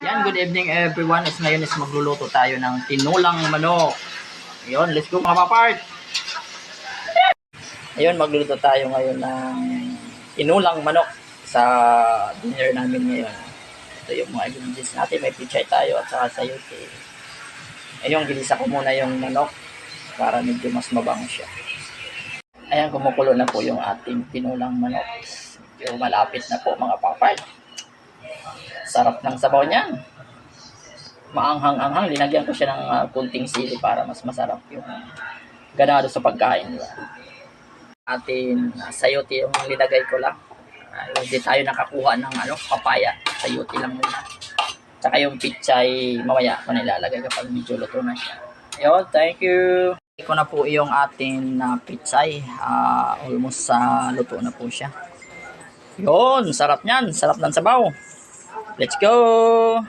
Yan, good evening everyone. Ngayon is magluluto tayo ng tinulang manok. Ayun, let's go mga papart. Ayun, magluluto tayo ngayon ng tinulang manok sa dinner namin ngayon. Ito yung mga ingredients natin. May pichay tayo at saka sayote. Ayun, gilisa ko muna yung manok para medyo mas mabango siya. Ayan, kumukulo na po yung ating tinulang manok. Medyo malapit na po mga papart. Sarap ng sabaw niyan. Maanghang-anghang. Linagyan ko siya ng kunting sili para mas masarap yung ganado sa pagkain nila. Atin sayote yung linagay ko lang. Hindi tayo nakakuha ng papaya. Sayote lang muna. Tsaka yung pichay, mamaya ko nilalagay kapag medyo luto na siya. Ayun, thank you. Iko na po yung ating pichay. Almost luto na po siya. Yun, sarap niyan. Sarap ng sabaw. Let's go!